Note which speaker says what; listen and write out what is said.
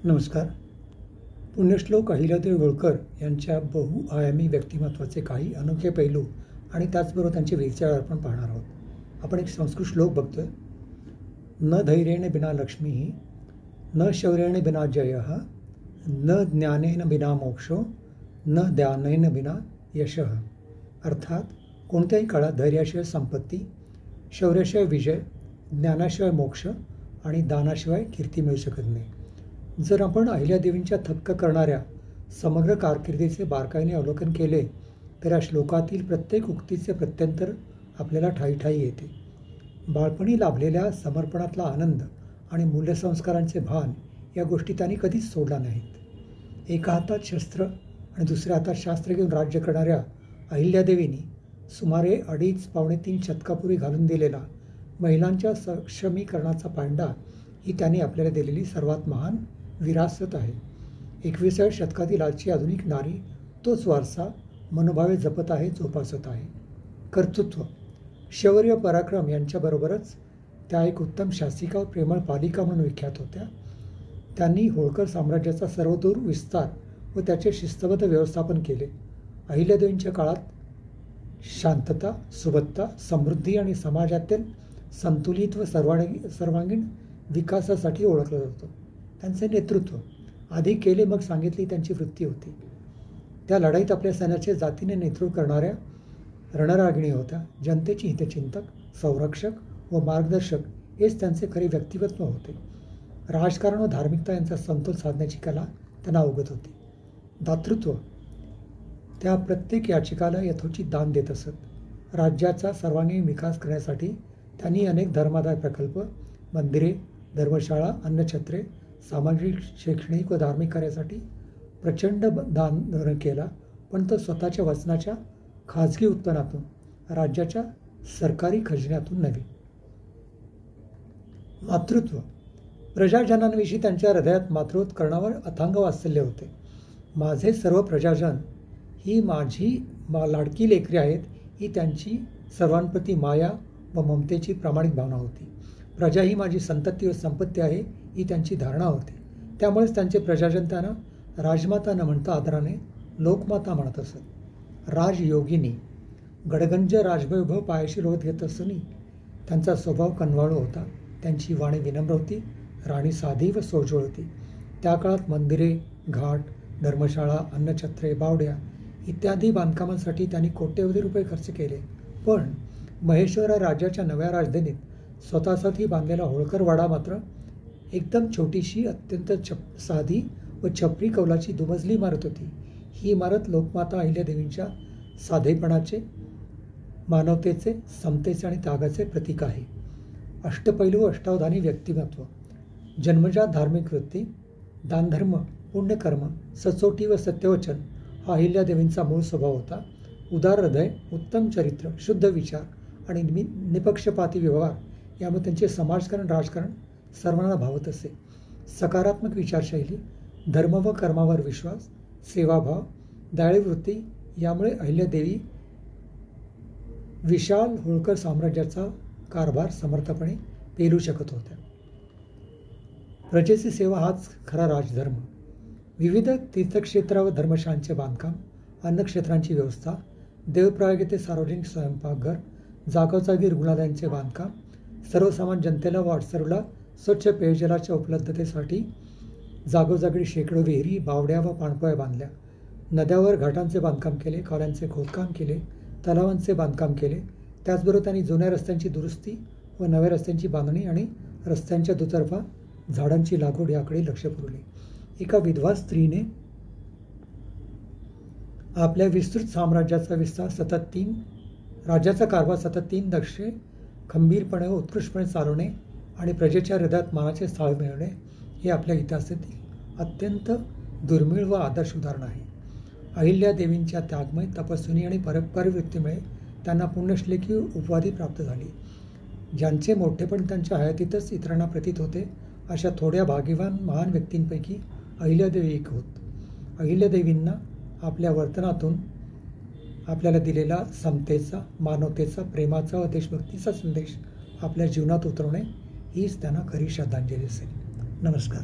Speaker 1: नमस्कार. पुण्यश्लोक अहिल्यादेवी होळकर यांच्या बहुआयामी व्यक्तिमत्वाचे काही अनोखे पैलू आणि त्याचबरोबर त्यांचे विचार आपण पाहणार आहोत. आपण एक संस्कृत श्लोक बघतोय. न धैर्येण बिना लक्ष्मी, न शौर्येण बिना जय, न ज्ञानेन बिना मोक्षो, न दानेन बिना यश. अर्थात कोणत्याही काळात धैर्याशिवाय संपत्ती, शौर्याशिवाय विजय, ज्ञानाशिवाय मोक्ष आणि दानाशिवाय कीर्ती मिळू शकत नाही. जर आपण अहिल्यादेवींच्या थक्क करणाऱ्या समग्र कारकिर्दीचे बारकाईने अवलोकन केले तर या श्लोकातील प्रत्येक उक्तीचे प्रत्यंतर आपल्याला ठायी ठायी येते. बाळपणी लाभलेल्या समर्पणातला आनंद आणि मूल्यसंस्कारांचे भान या गोष्टी त्यांनी कधीच सोडल्या नाहीत. एका हातात शस्त्र आणि दुसऱ्या हातात शास्त्र घेऊन राज्य करणाऱ्या अहिल्यादेवींनी सुमारे 2.5-3 शतकापूर्वी घालून दिलेला महिलांच्या सक्षमीकरणाचा पांडा ही त्यांनी आपल्याला दिलेली सर्वात महान विरासत आहे. 21व्या शतकातील आजची आधुनिक नारी तोच वारसा मनोभावे जपत आहे, जोपासत आहे. कर्तृत्व, शौर्य, पराक्रम यांच्याबरोबरच त्या एक उत्तम शासिका व प्रेमळ पालिका म्हणून विख्यात होत्या. त्यांनी होळकर साम्राज्याचा सर्वदूर विस्तार व त्याचे शिस्तबद्ध व्यवस्थापन केले. अहिल्यादेवींच्या काळात शांतता, सुबत्ता, समृद्धी आणि समाजातील संतुलित व सर्वांगीण विकासासाठी ओळखलं जातं. त्यांचे नेतृत्व आधी केले मग सांगितली त्यांची वृत्ती होती. त्या लढाईत आपल्या सैन्याचे जातीने नेतृत्व करणाऱ्या रणरागिणी होत्या. जनतेची हितचिंतक, संरक्षक व मार्गदर्शक हेच त्यांचे खरे व्यक्तिमत्व होते. राजकारण व धार्मिकता यांचा समतोल साधण्याची कला त्यांना अवगत होती. दातृत्व, त्या प्रत्येक याचिकाला यथोचित दान देत असत. राज्याचा सर्वांगीण विकास करण्यासाठी त्यांनी अनेक धर्मादाय प्रकल्प, मंदिरे, धर्मशाळा, अन्नछत्रे, सामाजिक, शैक्षणिक व धार्मिक कार्यासाठी प्रचंड दान केला. पण तो स्वतःच्या वचनाच्या खाजगी उत्पन्नातून, राज्याच्या सरकारी खजिन्यातून नव्हे. मातृत्व, प्रजाजनांविषयी त्यांच्या हृदयात मातृत्व करण्यावर अथांग वात्सल्य होते. माझे सर्व प्रजाजन ही माझी लाडकी लेकरे आहेत, ही त्यांची सर्वांप्रती माया व ममतेची प्रामाणिक भावना होती. प्रजा ही माझी संतती व संपत्ती आहे, ही त्यांची धारणा होती. त्यामुळेच त्यांचे प्रजाजन त्यांना राजमाता न म्हणता आदराने लोकमाता म्हणत असत. राजयोगिनी, गडगंज राजवैभव पायाशी लोळत घेत असताना त्यांचा स्वभाव कनवाळू होता. त्यांची वाणी विनम्र होती. राणी साधी व सोजवळ होती. त्या काळात मंदिरे, घाट, धर्मशाळा, अन्नछत्रे, बावड्या इत्यादी बांधकामांसाठी त्यांनी कोट्यवधी रुपये खर्च केले. पण महेश्वरा राज्याच्या नव्या राजधानीत स्वतःसाठी बांधलेला होळकर वाडा मात्र एकदम छोटीशी, अत्यंत साधी व छपरी कौलाची दुमजली इमारत होती. ही इमारत लोकमाता अहिल्यादेवींच्या साधेपणाचे, मानवतेचे, समतेचे आणि त्यागाचे प्रतीक आहे. अष्टपैलू अष्टावधानी व्यक्तिमत्व, जन्मजात धार्मिक वृत्ती, दानधर्म, पुण्यकर्म, सचोटी व सत्यवचन हा अहिल्यादेवींचा मूळ स्वभाव होता. उदार हृदय, उत्तम चरित्र, शुद्ध विचार आणि निपक्षपाती व्यवहार यामुळे त्यांचे समाजकारण, राजकारण सर्वांना भावत असे. सकारात्मक विचारशैली, धर्म व कर्मावर विश्वास, सेवाभाव, दयाळू वृत्ती यामुळे अहिल्यादेवी विशाल होळकर साम्राज्याचा कारभार समर्थपणे पेलू शकत होत्या. प्रजेची सेवा हाच खरा राजधर्म. विविध तीर्थक्षेत्र व धर्मशाळांचे बांधकाम, अन्नक्षेत्रांची व्यवस्था, देवप्रयाग येथे सार्वजनिक स्वयंपाकघर, जागोजागी रुग्णालयांचे बांधकाम, सर्वसामान्य जनतेला व अडसरला स्वच्छ पेयजलाच्या उपलब्धतेसाठी जागोजागी शेकडो विहिरी, बावड्या व पाणपोया बांधल्या. नद्यावर घाटांचे बांधकाम केले, कालव्यांचे खोदकाम केले, तलावांचे बांधकाम केले. त्याचबरोबर त्यांनी जुन्या रस्त्यांची दुरुस्ती व नव्या रस्त्यांची बांधणी आणि रस्त्यांच्या दुतर्फा झाडांची लागवड याकडे लक्ष पुरवले. एका विधवा स्त्रीने आपल्या विस्तृत साम्राज्याचा राज्याचा कारभार सतत 3 दशके खंबीरपणे व उत्कृष्टपणे चालवणे आणि प्रजेच्या हृदयात मानाचे स्थान मिळवणे हे आपल्या इतिहासातील अत्यंत दुर्मिळ व आदर्श उदाहरण आहे. अहिल्यादेवींच्या त्यागमय, तपस्विनी आणि परोपकारी वृत्तीमुळे त्यांना पुण्यश्लोकी उपाधी प्राप्त झाली. ज्यांचे मोठेपण त्यांच्या हयातीतच इतरांना प्रतीत होते अशा थोड्या भाग्यवान महान व्यक्तींपैकी अहिल्यादेवी एक होत. अहिल्यादेवींना आपल्या वर्तनातून आपल्याला दिलेला समतेचा, मानवतेचा, प्रेमाचा व देशभक्तीचा संदेश आपल्या जीवनात उतरवणे हीच त्यांना खरी श्रद्धांजली असेल. नमस्कार.